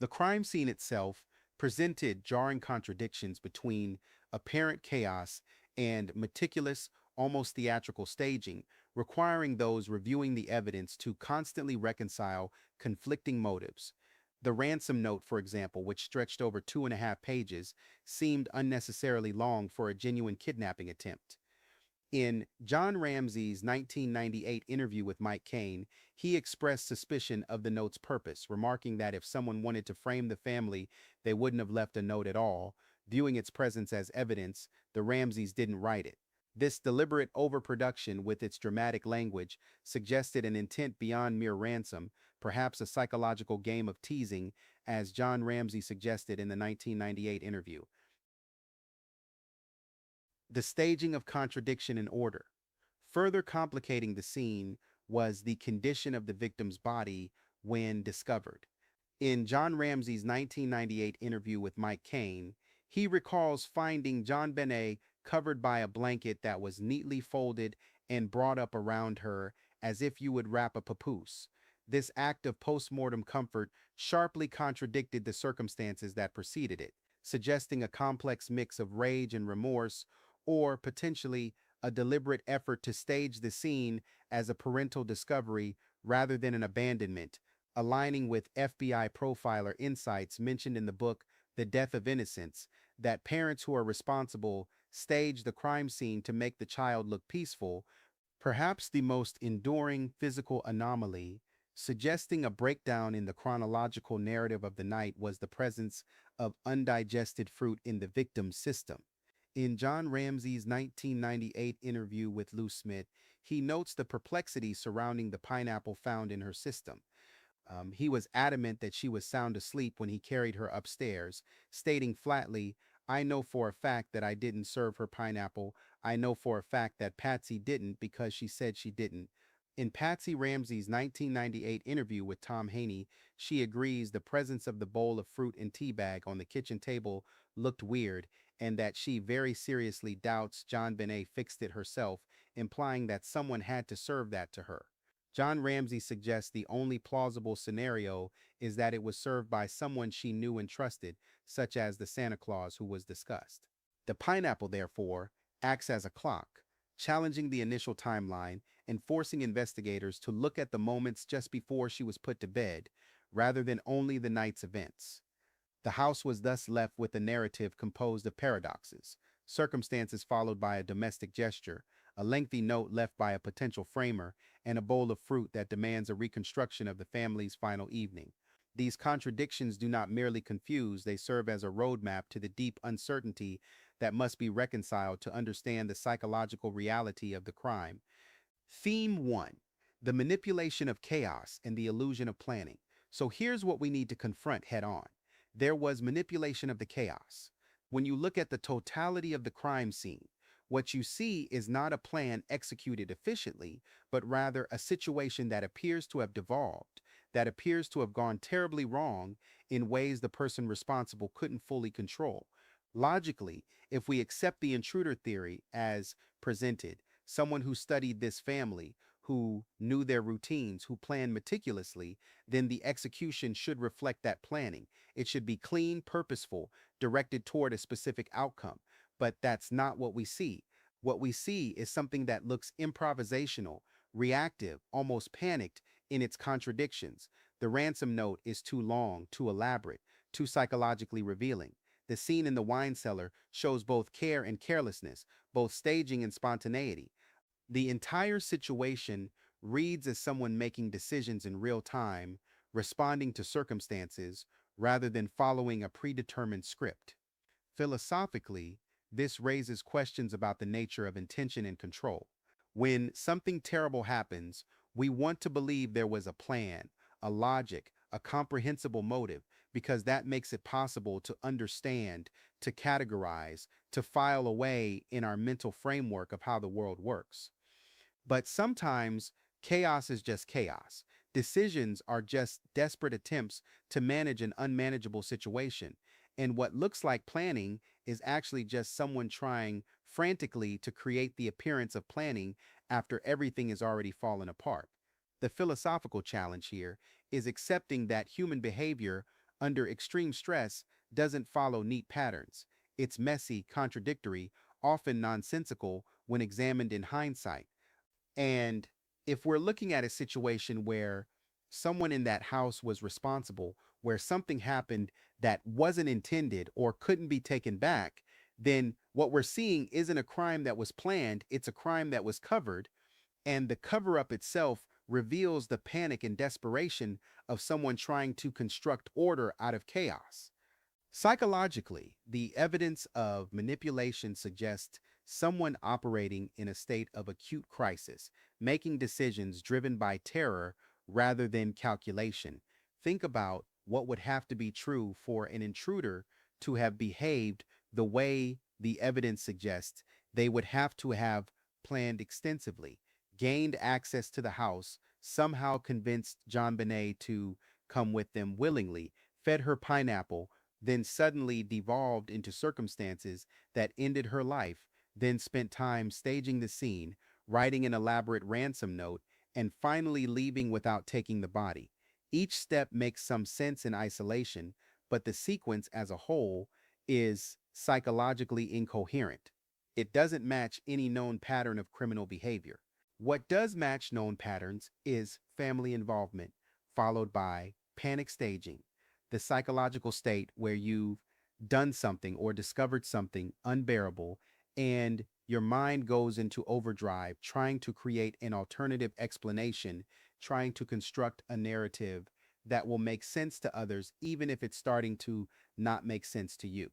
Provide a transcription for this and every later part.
The crime scene itself presented jarring contradictions between apparent chaos and meticulous, almost theatrical staging, requiring those reviewing the evidence to constantly reconcile conflicting motives. The ransom note, for example, which stretched over 2.5 pages, seemed unnecessarily long for a genuine kidnapping attempt. In John Ramsey's 1998 interview with Mike Cain, he expressed suspicion of the note's purpose, remarking that if someone wanted to frame the family, they wouldn't have left a note at all. Viewing its presence as evidence, the Ramseys didn't write it. This deliberate overproduction with its dramatic language suggested an intent beyond mere ransom, perhaps a psychological game of teasing, as John Ramsey suggested in the 1998 interview. The staging of contradiction and order. Further complicating the scene was the condition of the victim's body when discovered. In John Ramsey's 1998 interview with Mike Cain, he recalls finding JonBenet covered by a blanket that was neatly folded and brought up around her as if you would wrap a papoose. This act of post-mortem comfort sharply contradicted the circumstances that preceded it, suggesting a complex mix of rage and remorse, or potentially a deliberate effort to stage the scene as a parental discovery rather than an abandonment, aligning with FBI profiler insights mentioned in the book The Death of Innocence, that parents who are responsible stage the crime scene to make the child look peaceful. Perhaps the most enduring physical anomaly, suggesting a breakdown in the chronological narrative of the night, was the presence of undigested fruit in the victim's system. In John Ramsey's 1998 interview with Lou Smith, he notes the perplexity surrounding the pineapple found in her system. He was adamant that she was sound asleep when he carried her upstairs, stating flatly, "I know for a fact that I didn't serve her pineapple. I know for a fact that Patsy didn't because she said she didn't." In Patsy Ramsey's 1998 interview with Tom Haney, she agrees the presence of the bowl of fruit and tea bag on the kitchen table looked weird, and that she very seriously doubts JonBenet fixed it herself, implying that someone had to serve that to her. John Ramsey suggests the only plausible scenario is that it was served by someone she knew and trusted, such as the Santa Claus who was discussed. The pineapple, therefore, acts as a clock, challenging the initial timeline and forcing investigators to look at the moments just before she was put to bed, rather than only the night's events. The house was thus left with a narrative composed of paradoxes, circumstances followed by a domestic gesture, a lengthy note left by a potential framer, and a bowl of fruit that demands a reconstruction of the family's final evening. These contradictions do not merely confuse, they serve as a roadmap to the deep uncertainty that must be reconciled to understand the psychological reality of the crime. Theme 1: the manipulation of chaos and the illusion of planning. So here's what we need to confront head on. There was manipulation of the chaos. When you look at the totality of the crime scene, what you see is not a plan executed efficiently, but rather a situation that appears to have devolved, that appears to have gone terribly wrong in ways the person responsible couldn't fully control. Logically, if we accept the intruder theory as presented, someone who studied this family, who knew their routines, who planned meticulously, then the execution should reflect that planning. It should be clean, purposeful, directed toward a specific outcome. But that's not what we see. What we see is something that looks improvisational, reactive, almost panicked in its contradictions. The ransom note is too long, too elaborate, too psychologically revealing. The scene in the wine cellar shows both care and carelessness, both staging and spontaneity. The entire situation reads as someone making decisions in real time, responding to circumstances, rather than following a predetermined script. Philosophically, this raises questions about the nature of intention and control. When something terrible happens, we want to believe there was a plan, a logic, a comprehensible motive, because that makes it possible to understand, to categorize, to file away in our mental framework of how the world works. But sometimes chaos is just chaos. Decisions are just desperate attempts to manage an unmanageable situation. And what looks like planning is actually just someone trying frantically to create the appearance of planning after everything has already fallen apart. The philosophical challenge here is accepting that human behavior under extreme stress doesn't follow neat patterns. It's messy, contradictory, often nonsensical when examined in hindsight. And if we're looking at a situation where someone in that house was responsible, where something happened that wasn't intended or couldn't be taken back, then what we're seeing isn't a crime that was planned, it's a crime that was covered. And the cover up itself reveals the panic and desperation of someone trying to construct order out of chaos. Psychologically, the evidence of manipulation suggests someone operating in a state of acute crisis, making decisions driven by terror rather than calculation. Think about what would have to be true for an intruder to have behaved the way the evidence suggests. They would have to have planned extensively, gained access to the house, somehow convinced JonBenet to come with them willingly, fed her pineapple, then suddenly devolved into circumstances that ended her life, then spent time staging the scene, writing an elaborate ransom note, and finally leaving without taking the body. Each step makes some sense in isolation, but the sequence as a whole is psychologically incoherent. It doesn't match any known pattern of criminal behavior. What does match known patterns is family involvement, followed by panic staging, the psychological state where you've done something or discovered something unbearable and your mind goes into overdrive, trying to create an alternative explanation, trying to construct a narrative that will make sense to others, even if it's starting to not make sense to you.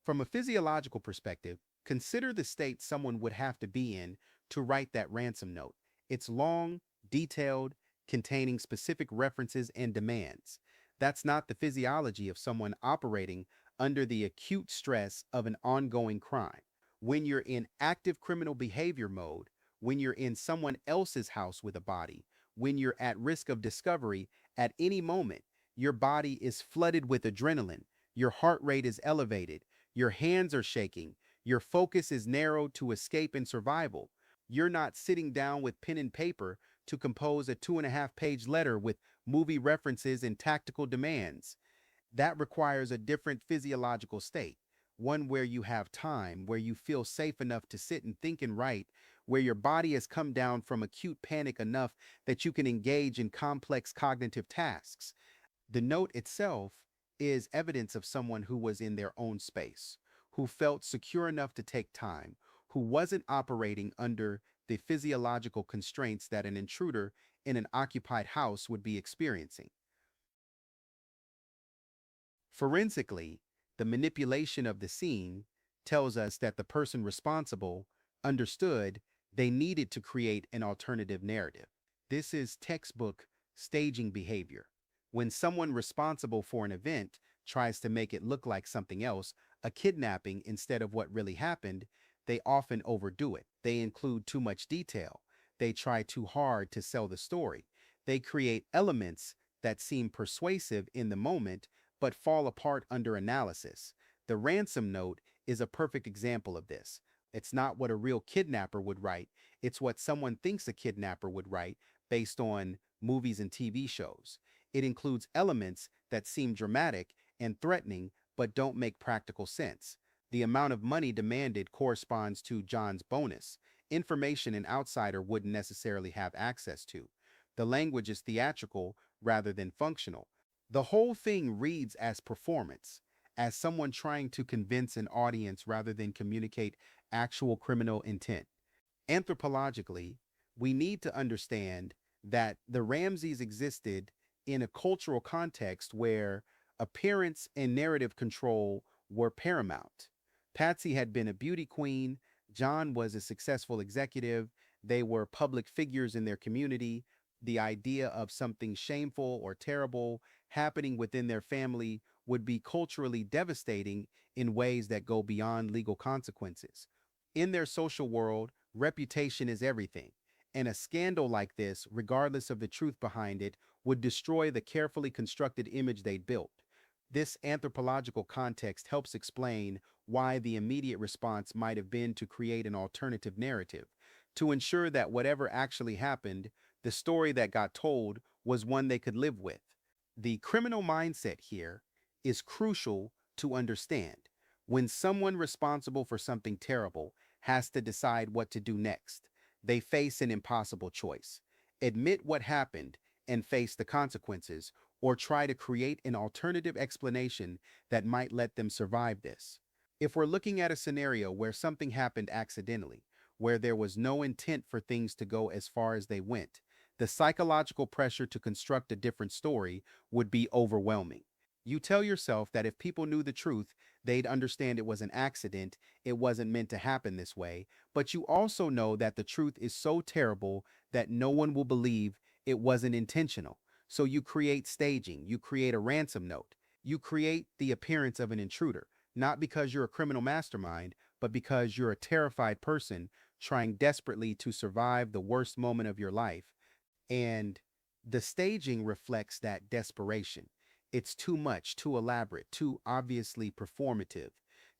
From a physiological perspective, consider the state someone would have to be in to write that ransom note. It's long, detailed, containing specific references and demands. That's not the physiology of someone operating under the acute stress of an ongoing crime. When you're in active criminal behavior mode, when you're in someone else's house with a body, when you're at risk of discovery at any moment, your body is flooded with adrenaline, your heart rate is elevated, your hands are shaking, your focus is narrowed to escape and survival. You're not sitting down with pen and paper to compose a 2.5-page letter with movie references and tactical demands. That requires a different physiological state, one where you have time, where you feel safe enough to sit and think and write, where your body has come down from acute panic enough that you can engage in complex cognitive tasks. The note itself is evidence of someone who was in their own space, who felt secure enough to take time, who wasn't operating under the physiological constraints that an intruder in an occupied house would be experiencing. Forensically, the manipulation of the scene tells us that the person responsible understood they needed to create an alternative narrative. This is textbook staging behavior. When someone responsible for an event tries to make it look like something else, a kidnapping instead of what really happened, they often overdo it. They include too much detail. They try too hard to sell the story. They create elements that seem persuasive in the moment but fall apart under analysis. The ransom note is a perfect example of this. It's not what a real kidnapper would write, it's what someone thinks a kidnapper would write based on movies and TV shows. It includes elements that seem dramatic and threatening but don't make practical sense. The amount of money demanded corresponds to John's bonus, information an outsider wouldn't necessarily have access to. The language is theatrical rather than functional. The whole thing reads as performance, as someone trying to convince an audience rather than communicate actual criminal intent. Anthropologically, we need to understand that the Ramseys existed in a cultural context where appearance and narrative control were paramount. Patsy had been a beauty queen, John was a successful executive, they were public figures in their community. The idea of something shameful or terrible happening within their family would be culturally devastating in ways that go beyond legal consequences. In their social world, reputation is everything, and a scandal like this, regardless of the truth behind it, would destroy the carefully constructed image they'd built. This anthropological context helps explain why the immediate response might have been to create an alternative narrative, to ensure that whatever actually happened, the story that got told was one they could live with. The criminal mindset here is crucial to understand. When someone responsible for something terrible has to decide what to do next, they face an impossible choice: admit what happened and face the consequences, or try to create an alternative explanation that might let them survive this. If we're looking at a scenario where something happened accidentally, where there was no intent for things to go as far as they went, the psychological pressure to construct a different story would be overwhelming. You tell yourself that if people knew the truth, they'd understand it was an accident, it wasn't meant to happen this way, but you also know that the truth is so terrible that no one will believe it wasn't intentional. So you create staging, you create a ransom note, you create the appearance of an intruder, not because you're a criminal mastermind, but because you're a terrified person trying desperately to survive the worst moment of your life. And the staging reflects that desperation. It's too much, too elaborate, too obviously performative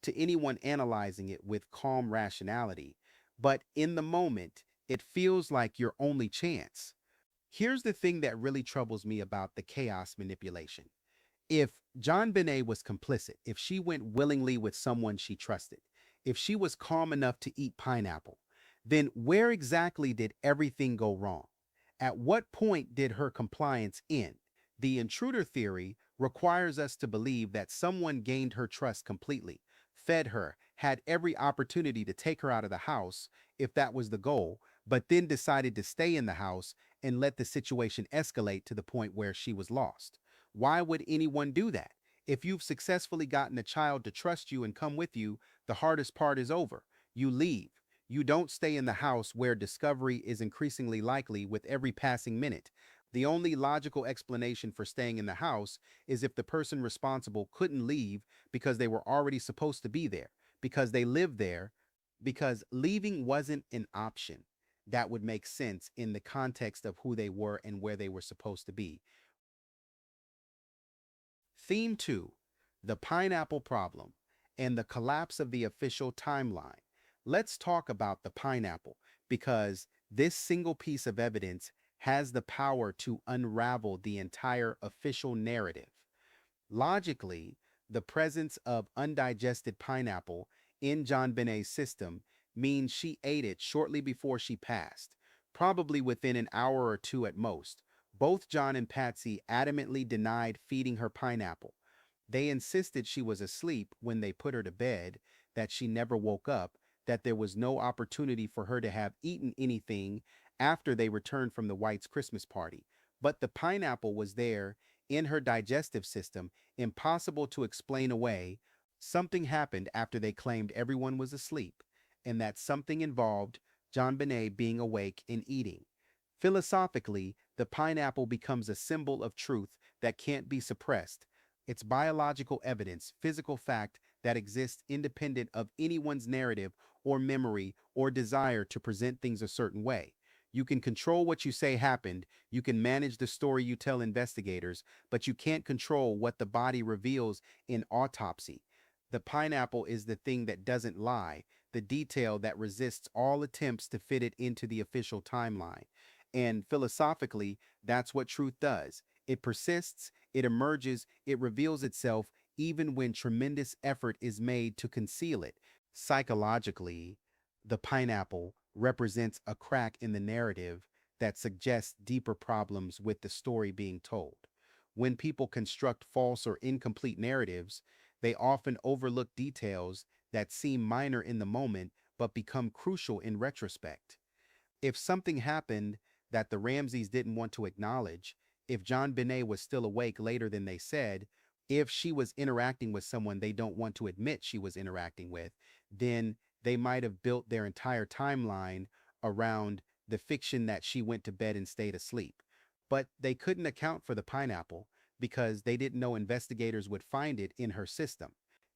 to anyone analyzing it with calm rationality. But in the moment, it feels like your only chance. Here's the thing that really troubles me about the chaos manipulation. If JonBenet was complicit, if she went willingly with someone she trusted, if she was calm enough to eat pineapple, then where exactly did everything go wrong? At what point did her compliance end? The intruder theory requires us to believe that someone gained her trust completely, fed her, had every opportunity to take her out of the house if that was the goal, but then decided to stay in the house and let the situation escalate to the point where she was lost. Why would anyone do that? If you've successfully gotten a child to trust you and come with you, the hardest part is over. You leave. You don't stay in the house where discovery is increasingly likely with every passing minute. The only logical explanation for staying in the house is if the person responsible couldn't leave because they were already supposed to be there, because they lived there, because leaving wasn't an option. That would make sense in the context of who they were and where they were supposed to be. Theme 2: The Pineapple Problem and the Collapse of the Official Timeline. Let's talk about the pineapple because this single piece of evidence has the power to unravel the entire official narrative. Logically, the presence of undigested pineapple in JonBenet's system means she ate it shortly before she passed, probably within an hour or two at most. Both John and Patsy adamantly denied feeding her pineapple. They insisted she was asleep when they put her to bed, that she never woke up, that there was no opportunity for her to have eaten anything after they returned from the White's Christmas party. But the pineapple was there in her digestive system, impossible to explain away. Something happened after they claimed everyone was asleep, and that something involved JonBenet being awake and eating. Philosophically, the pineapple becomes a symbol of truth that can't be suppressed. It's biological evidence, physical fact that exists independent of anyone's narrative or memory or desire to present things a certain way. You can control what you say happened, you can manage the story you tell investigators, but you can't control what the body reveals in autopsy. The pineapple is the thing that doesn't lie, the detail that resists all attempts to fit it into the official timeline. And philosophically, that's what truth does. It persists, it emerges, it reveals itself even when tremendous effort is made to conceal it. Psychologically, the pineapple represents a crack in the narrative that suggests deeper problems with the story being told. When people construct false or incomplete narratives, they often overlook details that seem minor in the moment but become crucial in retrospect. If something happened that the Ramseys didn't want to acknowledge, if JonBenet was still awake later than they said, if she was interacting with someone they don't want to admit she was interacting with, then they might have built their entire timeline around the fiction that she went to bed and stayed asleep. But they couldn't account for the pineapple because they didn't know investigators would find it in her system.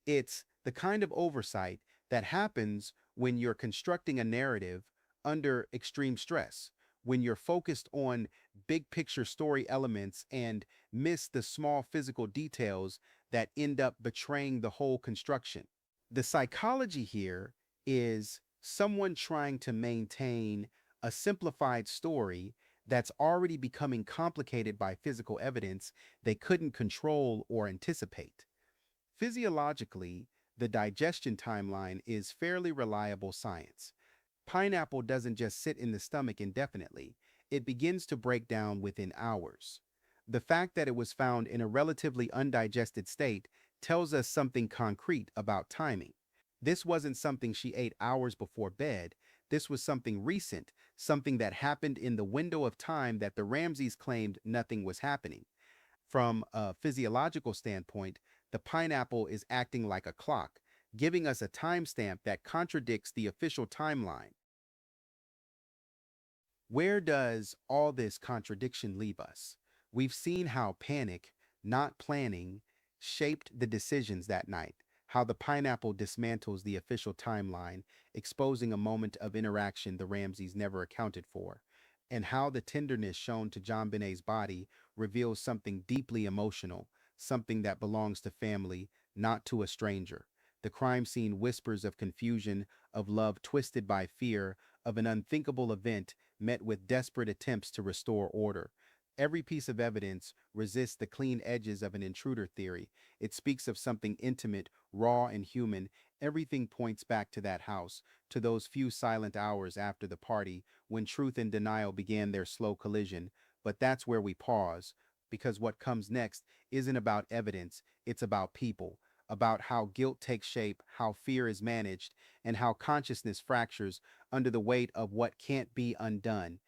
It's the kind of oversight that happens when you're constructing a narrative under extreme stress, when you're focused on big picture story elements and miss the small physical details that end up betraying the whole construction. The psychology here is someone trying to maintain a simplified story that's already becoming complicated by physical evidence they couldn't control or anticipate. Physiologically, the digestion timeline is fairly reliable science. Pineapple doesn't just sit in the stomach indefinitely, it begins to break down within hours. The fact that it was found in a relatively undigested state tells us something concrete about timing. This wasn't something she ate hours before bed. This was something recent, something that happened in the window of time that the Ramseys claimed nothing was happening. From a physiological standpoint, the pineapple is acting like a clock, giving us a timestamp that contradicts the official timeline. Where does all this contradiction leave us? We've seen how panic, not planning, shaped the decisions that night, how the pineapple dismantles the official timeline, exposing a moment of interaction the Ramseys never accounted for, and how the tenderness shown to John Benet's body reveals something deeply emotional, something that belongs to family, not to a stranger. The crime scene whispers of confusion, of love twisted by fear, of an unthinkable event met with desperate attempts to restore order. Every piece of evidence resists the clean edges of an intruder theory. It speaks of something intimate, raw, and human. Everything points back to that house, to those few silent hours after the party when truth and denial began their slow collision. But that's where we pause, because what comes next isn't about evidence, it's about people, about how guilt takes shape, how fear is managed, and how consciousness fractures under the weight of what can't be undone.